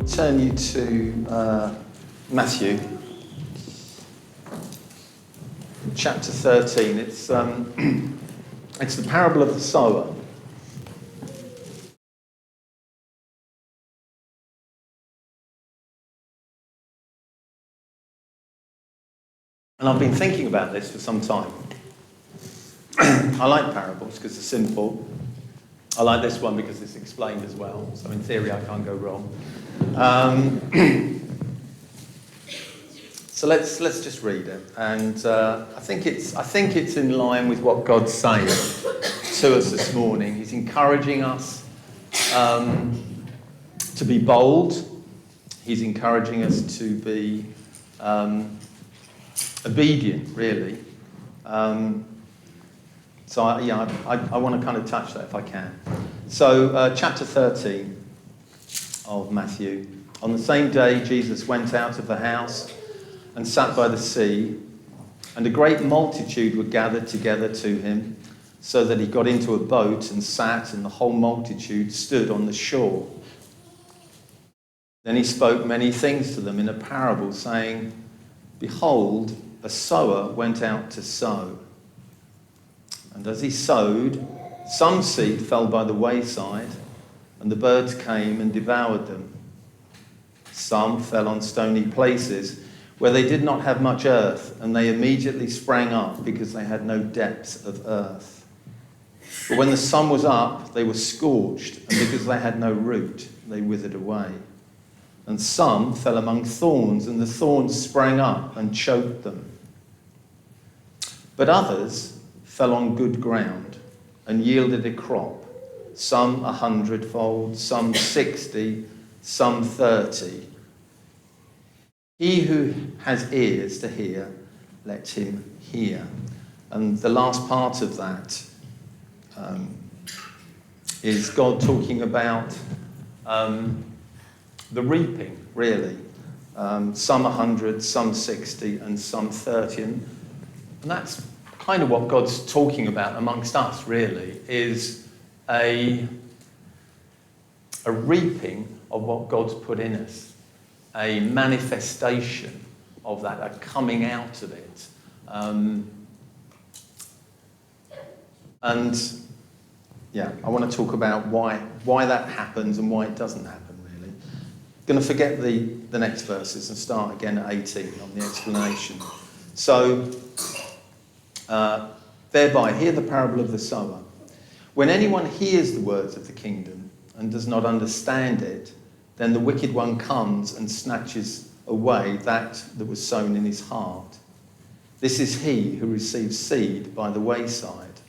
turn you to Matthew, chapter 13. It's the parable of the sower. And I've been thinking about this for some time. I like parables because they're simple. I like this one because it's explained as well. So in theory, I can't go wrong. So let's just read it. And I think it's in line with what God's saying to us this morning. He's encouraging us to be bold. He's encouraging us to be obedient, really. So I want to kind of touch that if I can. So chapter 13 of Matthew. On the same day, Jesus went out of the house and sat by the sea, and a great multitude were gathered together to him, so that he got into a boat and sat, and the whole multitude stood on the shore. Then he spoke many things to them in a parable, saying, "Behold, a sower went out to sow. And as he sowed, some seed fell by the wayside, and the birds came and devoured them. Some fell on stony places, where they did not have much earth, and they immediately sprang up, because they had no depth of earth. But when the sun was up, they were scorched, and because they had no root, they withered away. And some fell among thorns, and the thorns sprang up and choked them. But others fell on good ground and yielded a crop, some 100-fold, some 60, some 30. He who has ears to hear, let him hear." And the last part of that is God talking about the reaping, really. Some 100, some 60, and some 30. And that's kind of what God's talking about amongst us, really, is a reaping of what God's put in us, a manifestation of that, a coming out of it. I want to talk about why that happens and why it doesn't happen, really. I'm going to forget the next verses and start again at 18 on the explanation. So, thereby, hear the parable of the sower. When anyone hears the words of the kingdom and does not understand it, then the wicked one comes and snatches away that was sown in his heart. This is he who receives seed by the wayside.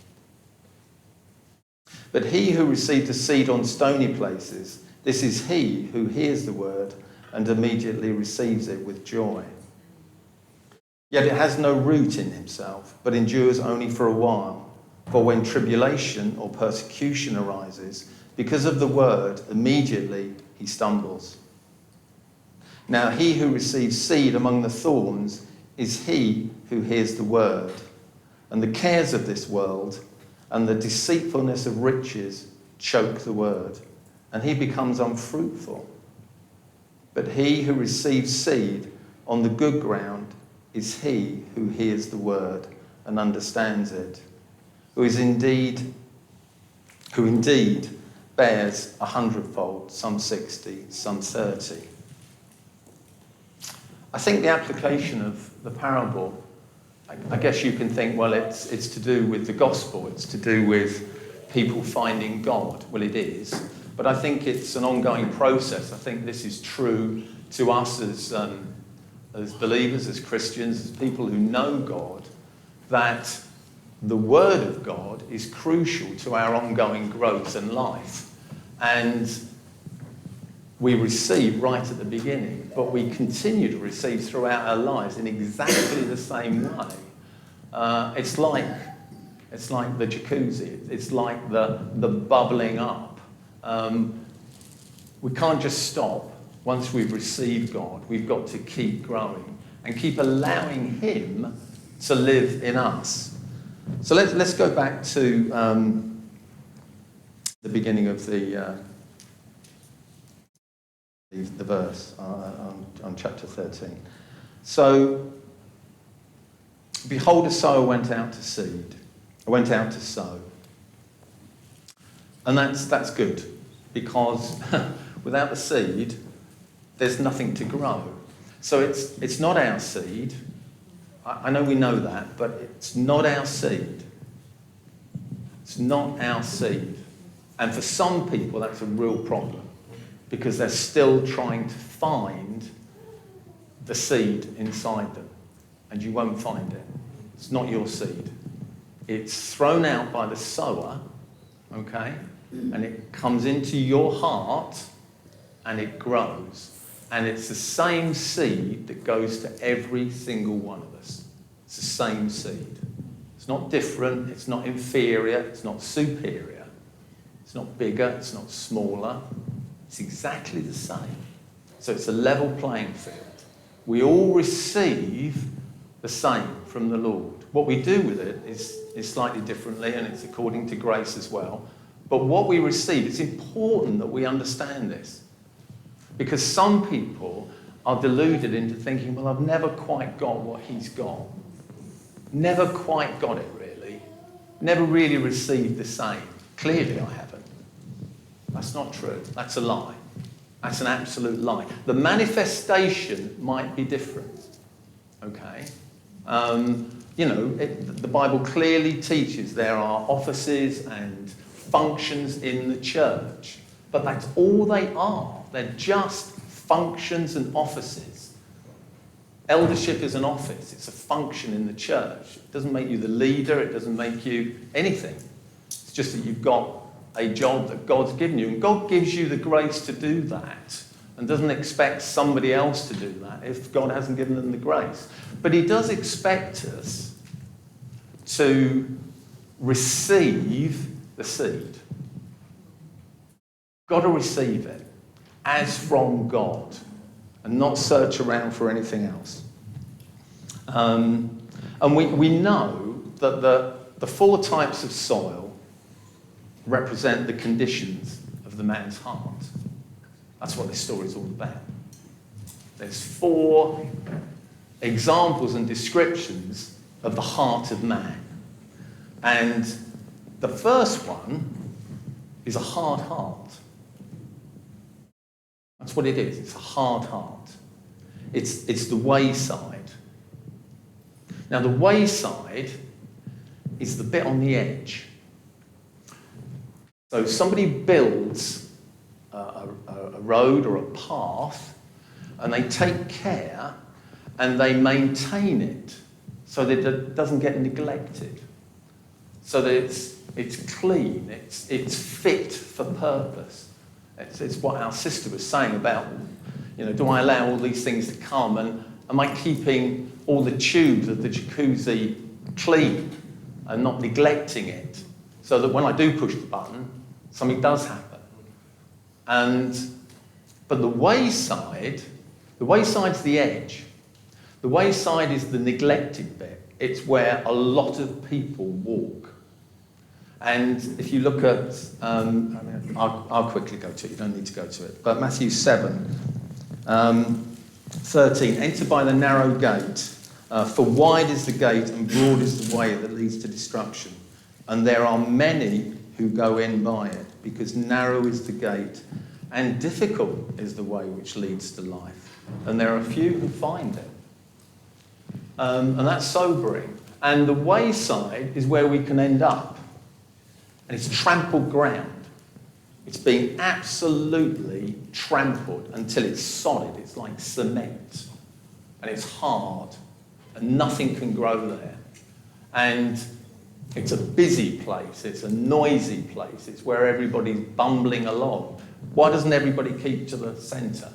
But he who received the seed on stony places, this is he who hears the word and immediately receives it with joy. Yet it has no root in himself, but endures only for a while. For when tribulation or persecution arises, because of the word, immediately he stumbles. Now he who receives seed among the thorns is he who hears the word, and the cares of this world and the deceitfulness of riches choke the word, and he becomes unfruitful. But he who receives seed on the good ground is he who hears the word and understands it, who indeed bears 100-fold, some 60, some 30. I think the application of the parable, I guess you can think, well, it's to do with the gospel, it's to do with people finding God. Well, it is, but I think it's an ongoing process. I think this is true to us as believers, as Christians, as people who know God, that the Word of God is crucial to our ongoing growth and life. And we receive right at the beginning, but we continue to receive throughout our lives in exactly the same way. It's like the jacuzzi. It's like the bubbling up. We can't just stop. Once we've received God, we've got to keep growing and keep allowing him to live in us. So let's go back to the beginning of the the verse on chapter 13. So, behold, a sower went out to sow. And that's good, because without the seed, there's nothing to grow. So it's not our seed. I know we know that, but it's not our seed. It's not our seed. And for some people, that's a real problem, because they're still trying to find the seed inside them. And you won't find it. It's not your seed. It's thrown out by the sower, okay? And it comes into your heart and it grows. And it's the same seed that goes to every single one of us. It's the same seed. It's not different, it's not inferior, it's not superior. It's not bigger, it's not smaller. It's exactly the same. So it's a level playing field. We all receive the same from the Lord. What we do with it is slightly differently, and it's according to grace as well. But what we receive, it's important that we understand this. Because some people are deluded into thinking, well, I've never quite got what he's got. Never quite got it, really. Never really received the same. Clearly I haven't. That's not true. That's a lie. That's an absolute lie. The manifestation might be different. Okay? The Bible clearly teaches there are offices and functions in the church. But that's all they are. They're just functions and offices. Eldership is an office. It's a function in the church. It doesn't make you the leader. It doesn't make you anything. It's just that you've got a job that God's given you. And God gives you the grace to do that and doesn't expect somebody else to do that if God hasn't given them the grace. But he does expect us to receive the seed. Got to receive it as from God and not search around for anything else. And we know that the four types of soil represent the conditions of the man's heart. That's what this story is all about. There's four examples and descriptions of the heart of man. And the first one is a hard heart. That's what it is. It's a hard heart. It's the wayside. Now, the wayside is the bit on the edge. So somebody builds a road or a path, and they take care and they maintain it so that it doesn't get neglected, so that it's clean, it's fit for purpose. It's what our sister was saying about, do I allow all these things to come, and am I keeping all the tubes of the jacuzzi clean and not neglecting it, so that when I do push the button, something does happen. But the wayside's the edge. The wayside is the neglected bit. It's where a lot of people walk. And if you look at, I'll quickly go to it, you don't need to go to it, but Matthew 7, 13, enter by the narrow gate, for wide is the gate and broad is the way that leads to destruction. And there are many who go in by it, because narrow is the gate and difficult is the way which leads to life. And there are few who find it. And that's sobering. And the wayside is where we can end up. And it's trampled ground. It's being absolutely trampled until it's solid. It's like cement. And it's hard. And nothing can grow there. And it's a busy place. It's a noisy place. It's where everybody's bumbling along. Why doesn't everybody keep to the centre?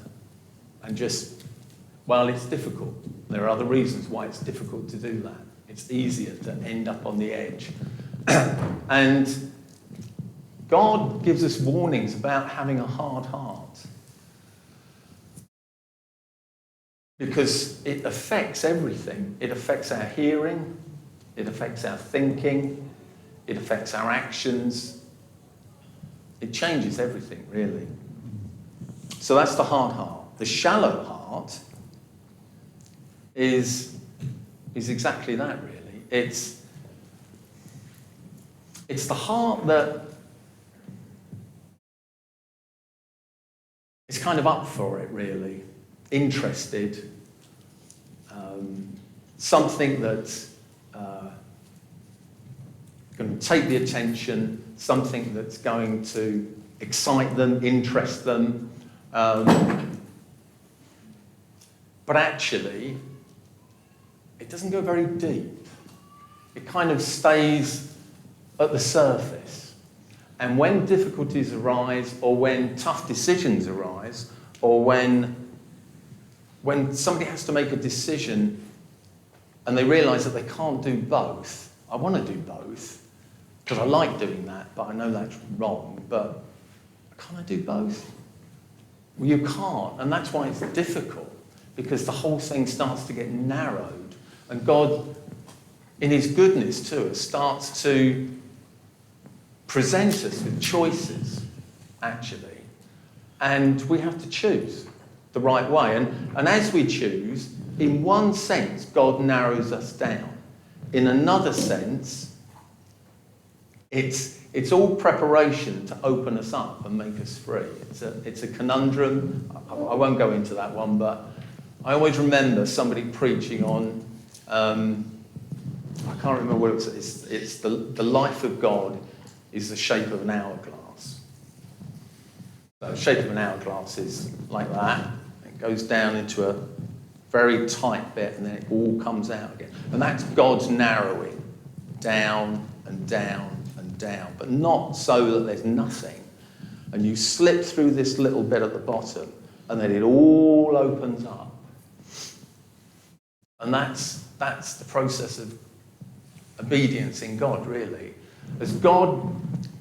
And it's difficult. There are other reasons why it's difficult to do that. It's easier to end up on the edge. And God gives us warnings about having a hard heart, because it affects everything. It affects our hearing, it affects our thinking, it affects our actions. It changes everything, really. So that's the hard heart. The shallow heart is exactly that, really. It's the heart that is kind of up for it, really, interested, something that's going to take the attention, something that's going to excite them, interest them. But actually, it doesn't go very deep. It kind of stays at the surface. And when difficulties arise, or when tough decisions arise, or when somebody has to make a decision and they realise that they can't do both, I want to do both, because I like doing that, but I know that's wrong, but can't I do both? Well, you can't, and that's why it's difficult, because the whole thing starts to get narrowed, and God, in his goodness to us, starts to present us with choices, actually, and we have to choose the right way, and as we choose, in one sense, God narrows us down. In another sense, it's all preparation to open us up and make us free. It's a conundrum. I won't go into that one, but I always remember somebody preaching on, I can't remember what it was. It's the life of God is the shape of an hourglass. So the shape of an hourglass is like that. It goes down into a very tight bit, and then it all comes out again. And that's God's narrowing down and down and down, but not so that there's nothing. And you slip through this little bit at the bottom, and then it all opens up. And that's the process of obedience in God, really. As God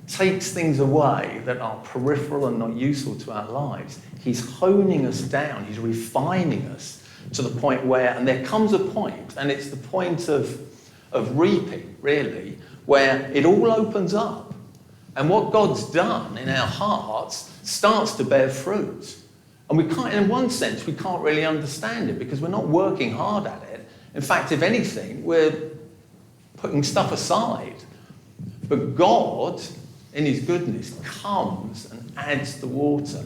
takes things away that are peripheral and not useful to our lives, he's honing us down, he's refining us to the point where, and there comes a point, and it's the point of reaping, really, where it all opens up. And what God's done in our hearts starts to bear fruit. And we can't, in one sense, we can't really understand it because we're not working hard at it. In fact, if anything, we're putting stuff aside. But God, in his goodness, comes and adds the water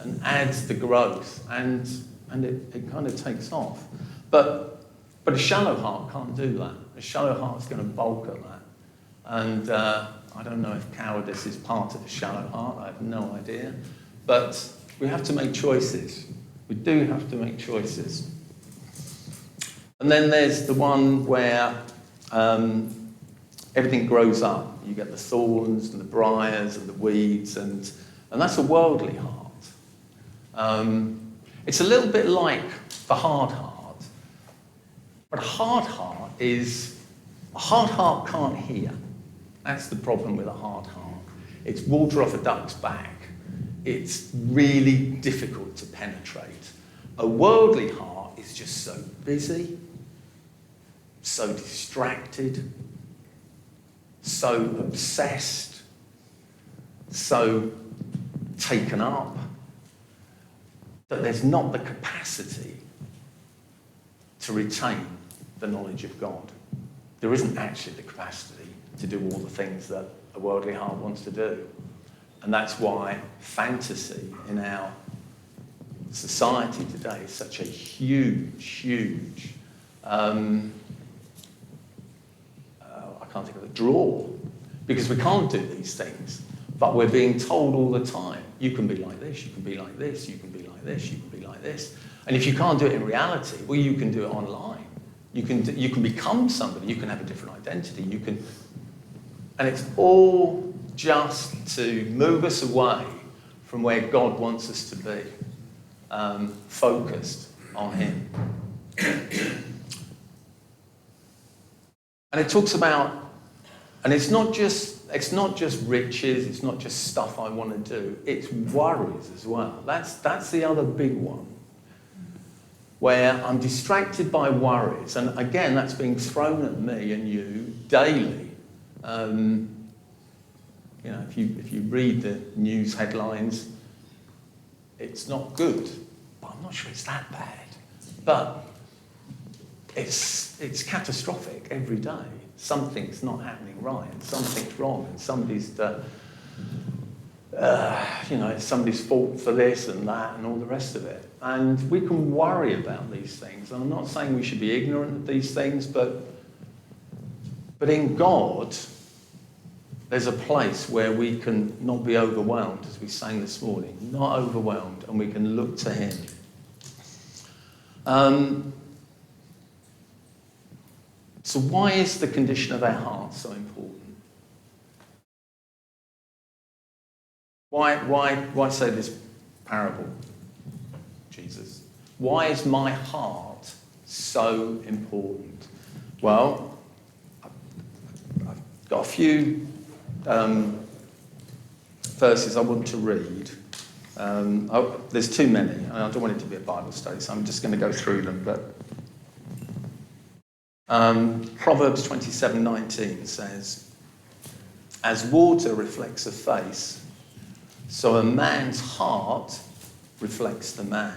and adds the growth, and it kind of takes off. But a shallow heart can't do that. A shallow heart's going to balk at that. And I don't know if cowardice is part of a shallow heart. I have no idea. But we have to make choices. We do have to make choices. And then there's the one where everything grows up. You get the thorns and the briars and the weeds, and that's a worldly heart. It's a little bit like the hard heart. But a hard heart can't hear. That's the problem with a hard heart. It's water off a duck's back. It's really difficult to penetrate. A worldly heart is just so busy, so distracted, so obsessed, so taken up, that there's not the capacity to retain the knowledge of God. There isn't actually the capacity to do all the things that a worldly heart wants to do. And that's why fantasy in our society today is such a huge, I can't think of a draw, because we can't do these things, but we're being told all the time, you can be like this, you can be like this, you can be like this, you can be like this. And if you can't do it in reality, well, you can do it online. You can become somebody, you can have a different identity, and it's all just to move us away from where God wants us to be, focused on him. And it talks about, and it's not just riches, it's not just stuff I want to do, it's worries as well. That's the other big one, where I'm distracted by worries, and again, that's being thrown at me and you daily. If you read the news headlines, It's not good, but I'm not sure it's that bad. But it's catastrophic every day. Something's not happening right, and something's wrong, and somebody's it's somebody's fault for this and that and all the rest of it. And we can worry about these things. And I'm not saying we should be ignorant of these things, but in God, there's a place where we can not be overwhelmed, as we sang this morning, not overwhelmed, and we can look to him. So why is the condition of our heart so important? Why say this parable, Jesus? Why is my heart so important? Well, I've got a few verses I want to read. There's too many, and I don't want it to be a Bible study, so I'm just going to go through them. But Proverbs 27:19 says, "As water reflects a face, so a man's heart reflects the man."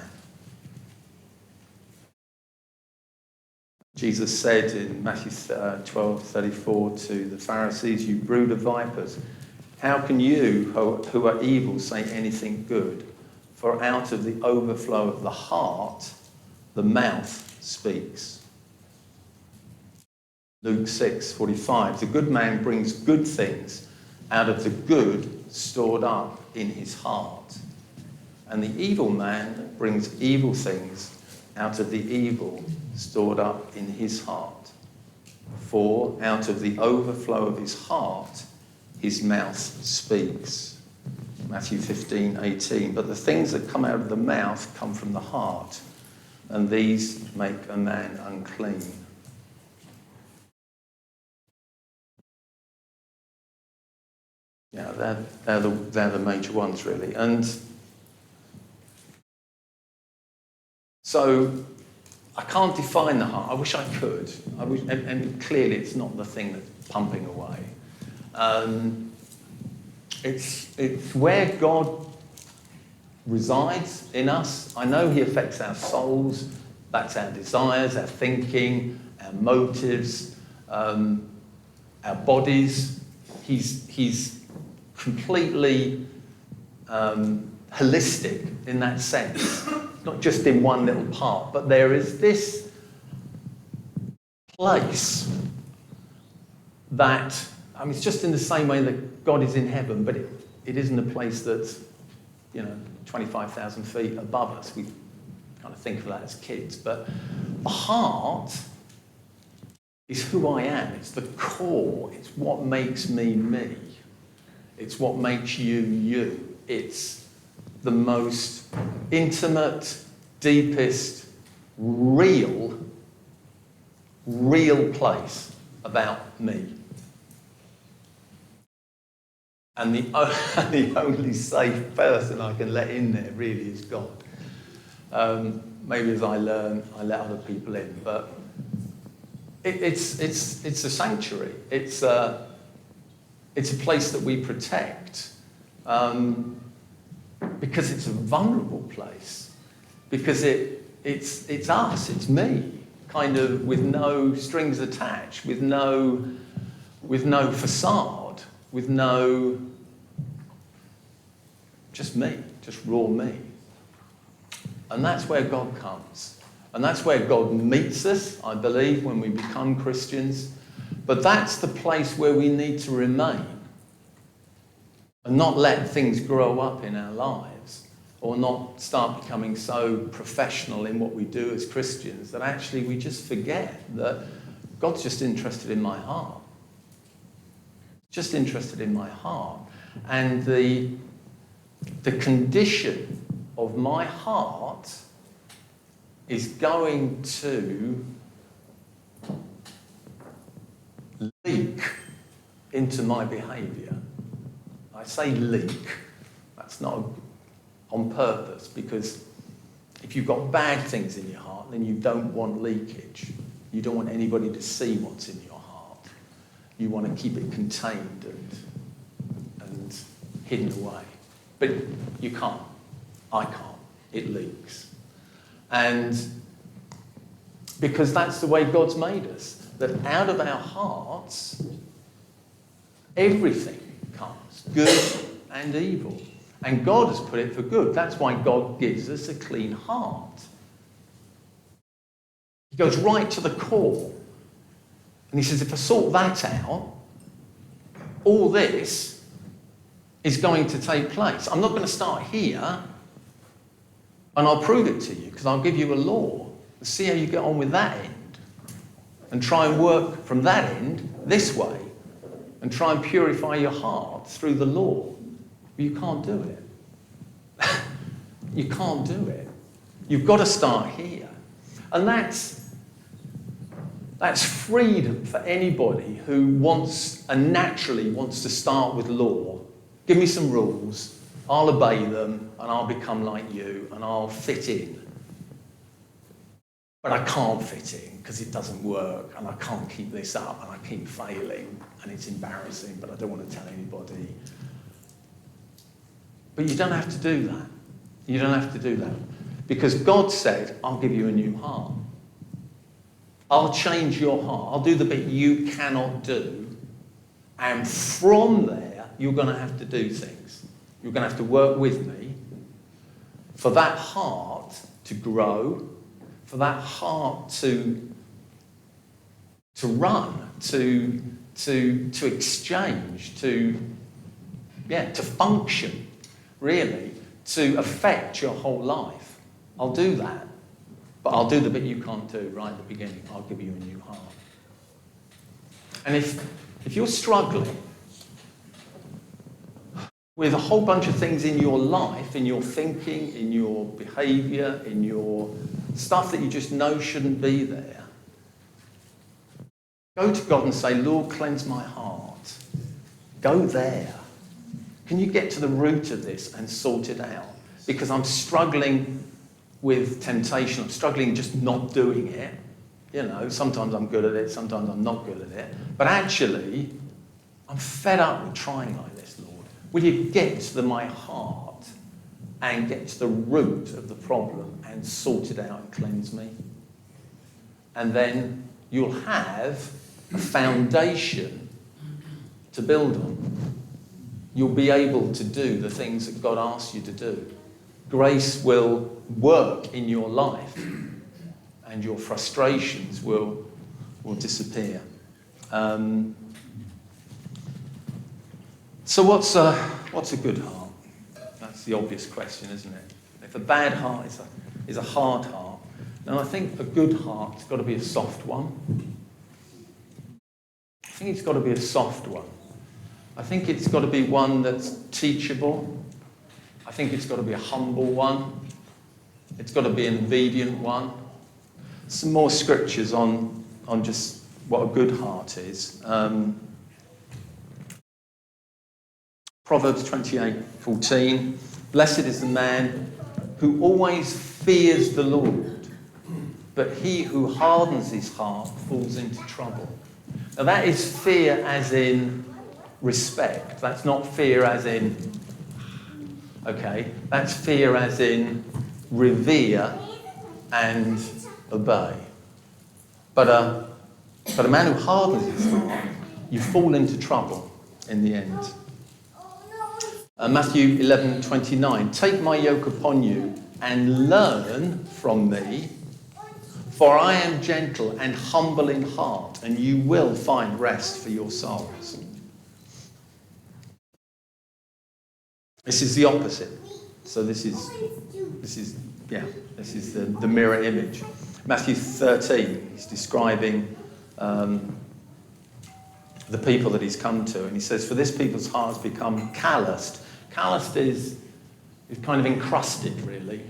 Jesus said in Matthew 12:34 to the Pharisees, "You brood of vipers, how can you who are evil say anything good? For out of the overflow of the heart, the mouth speaks." Luke 6:45, "The good man brings good things out of the good stored up in his heart, and the evil man brings evil things out of the evil stored up in his heart. For out of the overflow of his heart, his mouth speaks." Matthew 15:18, "But the things that come out of the mouth come from the heart, and these make a man unclean." Yeah, they're the major ones, really. And so I can't define the heart. I wish I could. And clearly it's not the thing that's pumping away. It's where God resides in us. I know he affects our souls. That's our desires, our thinking, our motives, our bodies. He's completely holistic in that sense, not just in one little part, but there is this place that, it's just in the same way that God is in heaven, but it isn't a place that's, 25,000 feet above us. We kind of think of that as kids, but the heart is who I am. It's the core. It's what makes me me. It's what makes you you. It's the most intimate, deepest, real place about me. And the only safe person I can let in there really is God. Maybe as I learn, I let other people in, but it's a sanctuary. It's a place that we protect because it's a vulnerable place. Because it's us, it's me, kind of with no strings attached, with no facade, with no, just me, just raw me. And that's where God comes. And that's where God meets us, I believe, when we become Christians. But that's the place where we need to remain and not let things grow up in our lives or not start becoming so professional in what we do as Christians that actually we just forget that God's just interested in my heart. Just interested in my heart. And the condition of my heart is going to leak into my behaviour. I say leak, that's not on purpose, because if you've got bad things in your heart, then you don't want leakage. You don't want anybody to see what's in your heart. You want to keep it contained and hidden away. But you can't. I can't. It leaks. And because that's the way God's made us, that out of our hearts, everything comes, good and evil. And God has put it for good. That's why God gives us a clean heart. He goes right to the core. And he says, if I sort that out, all this is going to take place. I'm not going to start here, and I'll prove it to you, because I'll give you a law. See how you get on with that end. And try and work from that end this way. And try and purify your heart through the law. But you can't do it. You can't do it. You've got to start here. And that's freedom for anybody who wants and naturally wants to start with law. Give me some rules, I'll obey them, and I'll become like you, and I'll fit in. But I can't fit in because it doesn't work, and I can't keep this up, and I keep failing, and it's embarrassing, but I don't want to tell anybody. But you don't have to do that. You don't have to do that. Because God said, I'll give you a new heart. I'll change your heart. I'll do the bit you cannot do. And from there, you're going to have to do things. You're going to have to work with me for that heart to grow, for that heart to run, to exchange, to function, really, to affect your whole life. I'll do that. But I'll do the bit you can't do right at the beginning. I'll give you a new heart. And if you're struggling with a whole bunch of things in your life, in your thinking, in your behaviour, in your stuff that you just know shouldn't be there, go to God and say, Lord, cleanse my heart. Go there. Can you get to the root of this and sort it out? Because I'm struggling with temptation. I'm struggling just not doing it. You know, sometimes I'm good at it, sometimes I'm not good at it. But actually, I'm fed up with trying like this, Lord. Will you get to my heart and get to the root of the problem and sort it out and cleanse me? And then you'll have a foundation to build on. You'll be able to do the things that God asks you to do. Grace will work in your life and your frustrations will disappear. So what's a good heart? That's the obvious question, isn't it? If a bad heart is a hard heart, then I think a good heart's got to be a soft one. I think it's got to be a soft one. I think it's got to be one that's teachable. I think it's got to be a humble one. It's got to be an obedient one. Some more scriptures on just what a good heart is. Proverbs 28:14. Blessed is the man who always fears the Lord, but he who hardens his heart falls into trouble. Now that is fear as in respect. That's not fear as in, okay, that's fear as in revere and obey. But a man who hardens his heart, you fall into trouble in the end. Matthew 11:29. Take my yoke upon you and learn from me, for I am gentle and humble in heart, and you will find rest for your souls. This is the opposite. So this is the mirror image. Matthew 13, he's describing the people that he's come to, and he says, for this people's hearts become calloused. Calloused is kind of encrusted, really.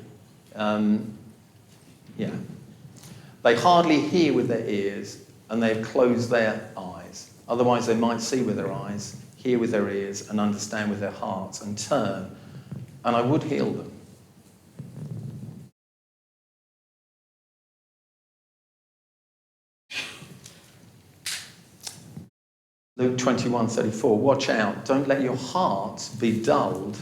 They hardly hear with their ears, and they've closed their eyes. Otherwise, they might see with their eyes, hear with their ears, and understand with their hearts, and turn, and I would heal them. Luke 21:34. Watch out, don't let your hearts be dulled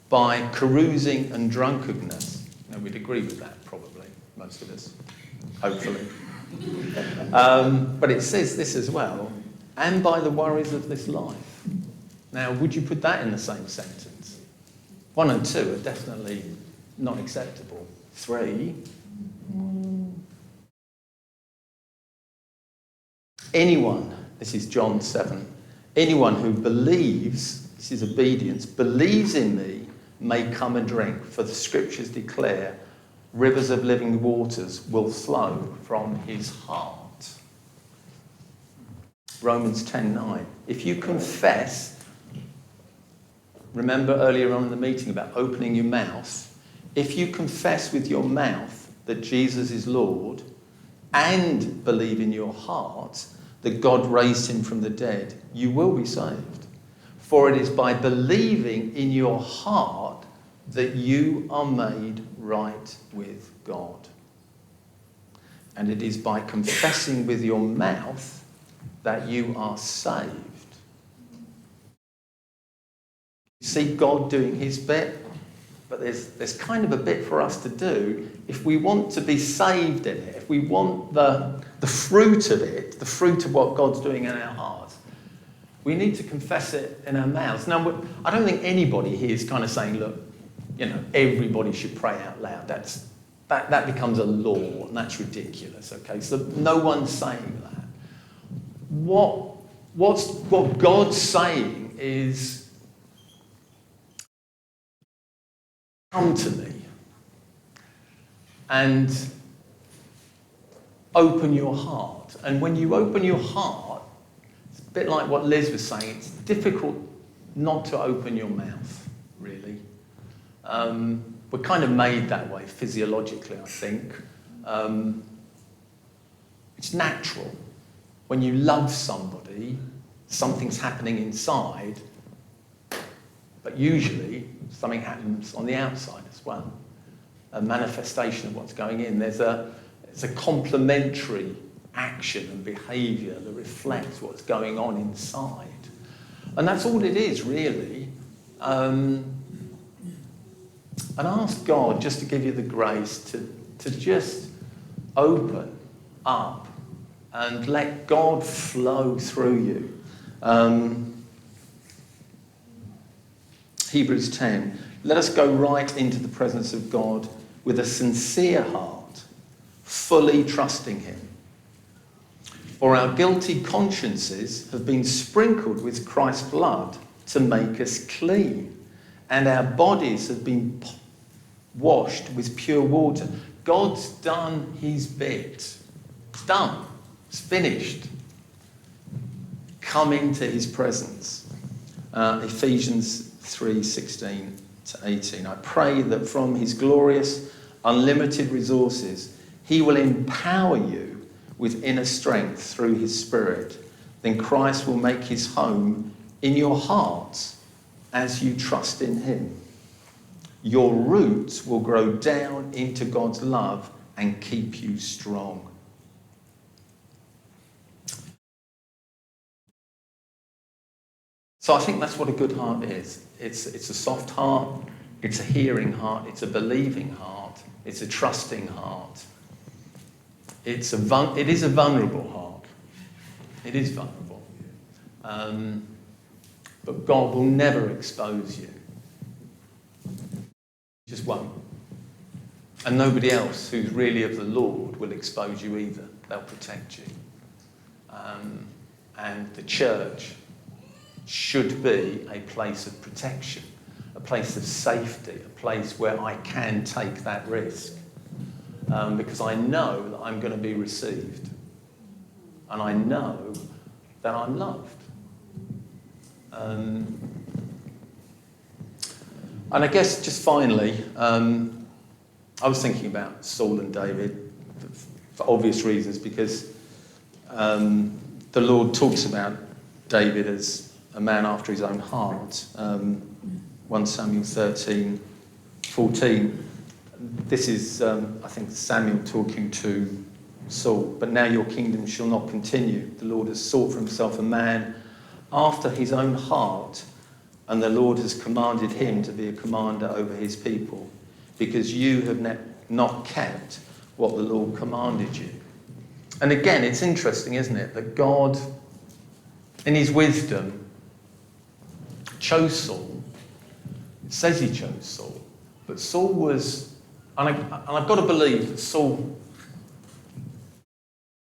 by carousing and drunkenness. Now, we'd agree with that, probably, most of us, hopefully. But it says this as well, and by the worries of this life. Now, would you put that in the same sentence? 1 and 2 are definitely not acceptable. 3, anyone, this is John 7, anyone who believes, this is obedience, believes in me may come and drink, for the scriptures declare rivers of living waters will flow from his heart. Romans 10:9. If you confess, remember earlier on in the meeting about opening your mouth, if you confess with your mouth that Jesus is Lord and believe in your heart that God raised him from the dead, you will be saved. For it is by believing in your heart that you are made right with God. And it is by confessing with your mouth that you are saved. You see God doing his bit, but there's kind of a bit for us to do if we want to be saved in it, if we want the fruit of it, the fruit of what God's doing in our hearts. We need to confess it in our mouths. Now, I don't think anybody here is kind of saying, look, everybody should pray out loud. That becomes a law, and that's ridiculous, okay? So no one's saying that. What God's saying is, come to me and open your heart. And when you open your heart, it's a bit like what Liz was saying, it's difficult not to open your mouth, really. We're kind of made that way physiologically, I think. It's natural. When you love somebody, something's happening inside, but usually something happens on the outside as well. A manifestation of what's going in. It's a complementary action and behaviour that reflects what's going on inside. And that's all it is, really. And ask God just to give you the grace to just open up and let God flow through you. Hebrews 10. Let us go right into the presence of God with a sincere heart, fully trusting him. For our guilty consciences have been sprinkled with Christ's blood to make us clean, and our bodies have been washed with pure water. God's done his bit. It's done. It's finished. Come into his presence. Ephesians 3:16 to 18. I pray that from his glorious, unlimited resources, he will empower you with inner strength through his Spirit. Then Christ will make his home in your hearts as you trust in him. Your roots will grow down into God's love and keep you strong. So I think that's what a good heart is. It's a soft heart, it's a hearing heart, it's a believing heart, it's a trusting heart. It is a vulnerable heart. It is vulnerable. But God will never expose you. He just won't. And nobody else who's really of the Lord will expose you either. They'll protect you. And the church should be a place of protection, a place of safety, a place where I can take that risk. Because I know that I'm going to be received. And I know that I'm loved. And I guess just finally, I was thinking about Saul and David for obvious reasons, because the Lord talks about David as a man after his own heart. 1 Samuel 13:14. This is, I think, Samuel talking to Saul. But now your kingdom shall not continue. The Lord has sought for himself a man after his own heart, and the Lord has commanded him to be a commander over his people, because you have not kept what the Lord commanded you. And again, it's interesting, isn't it, that God, in his wisdom, chose Saul. It says he chose Saul. But Saul was, and I've got to believe that Saul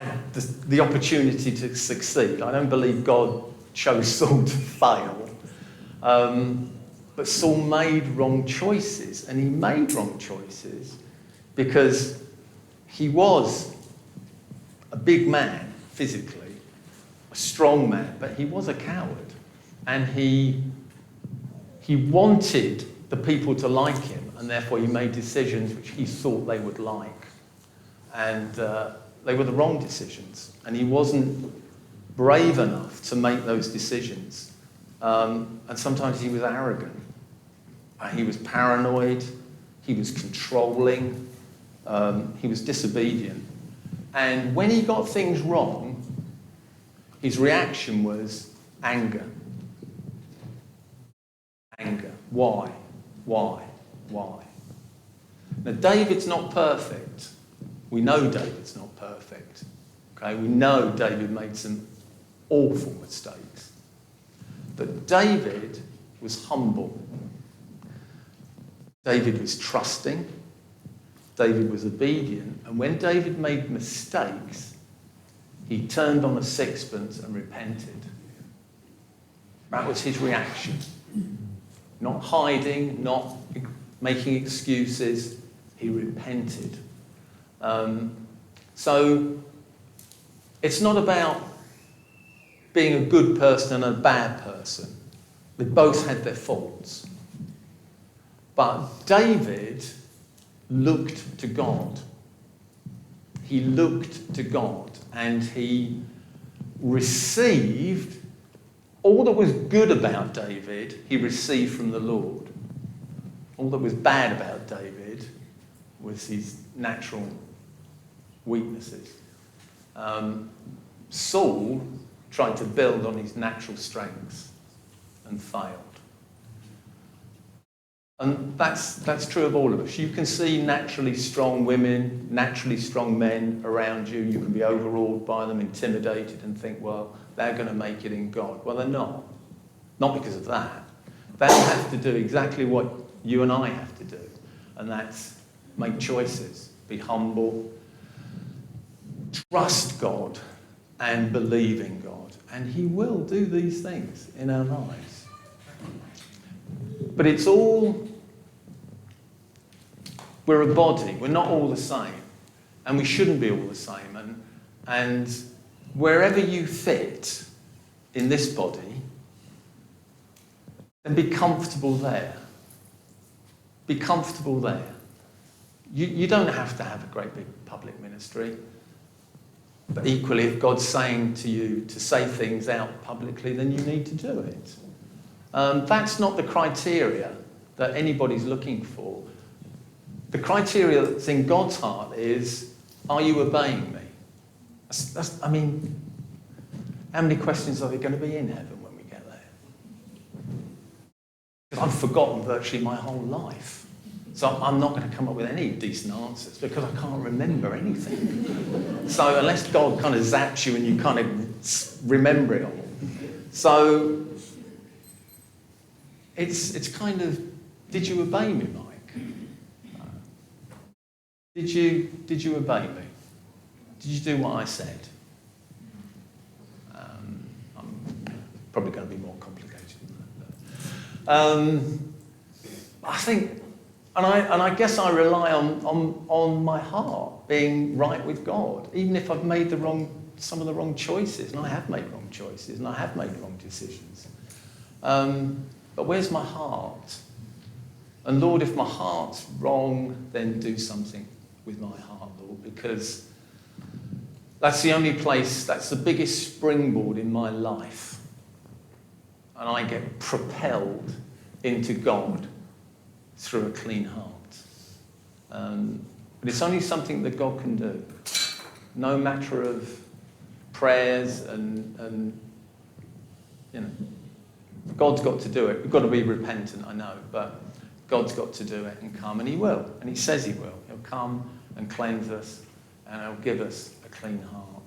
had the opportunity to succeed. I don't believe God chose Saul to fail. But Saul made wrong choices, and he made wrong choices because he was a big man physically, a strong man, but he was a coward, and he wanted the people to like him, and therefore he made decisions which he thought they would like, and they were the wrong decisions, and he wasn't brave enough to make those decisions, and sometimes he was arrogant. He was paranoid, he was controlling, he was disobedient. And when he got things wrong, his reaction was anger. Anger. Why? Why? Why? Now, David's not perfect. We know David's not perfect. Okay? We know David made some awful mistakes. But David was humble. David was trusting. David was obedient. And when David made mistakes, he turned on a sixpence and repented. That was his reaction. Not hiding, not making excuses. He repented. So it's not about being a good person and a bad person. They both had their faults. But David looked to God. He looked to God, and he received all that was good about David, he received from the Lord. All that was bad about David was his natural weaknesses. Saul tried to build on his natural strengths and failed. And that's true of all of us. You can see naturally strong women, naturally strong men around you. You can be overawed by them, intimidated, and think, well, they're going to make it in God. Well, they're not. Not because of that. They have to do exactly what you and I have to do. And that's make choices, be humble, trust God, and believe in God. And he will do these things in our lives. But it's all, we're a body, we're not all the same, and we shouldn't be all the same. And wherever you fit in this body, then be comfortable there. Be comfortable there. You don't have to have a great big public ministry, but equally, if God's saying to you to say things out publicly, then you need to do it. That's not the criteria that anybody's looking for. The criteria that's in God's heart is, are you obeying me? I mean, how many questions are there going to be in heaven when we get there? Because I've forgotten virtually my whole life. So I'm not going to come up with any decent answers because I can't remember anything. So unless God kind of zaps you and you kind of remember it all. So it's kind of, did you obey me, Mike? Did you obey me? Did you do what I said? I'm probably going to be more complicated than that. I think, and I guess I rely on my heart being right with God, even if I've made some of the wrong choices, and I have made wrong choices, and I have made wrong decisions. But where's my heart? And Lord, if my heart's wrong, then do something with my heart, Lord, because that's the only place, that's the biggest springboard in my life. And I get propelled into God through a clean heart. But it's only something that God can do. No matter of prayers and you know, God's got to do it. We've got to be repentant, I know, but God's got to do it and come, and he will. And he says he will. He'll come and cleanse us, and he'll give us a clean heart.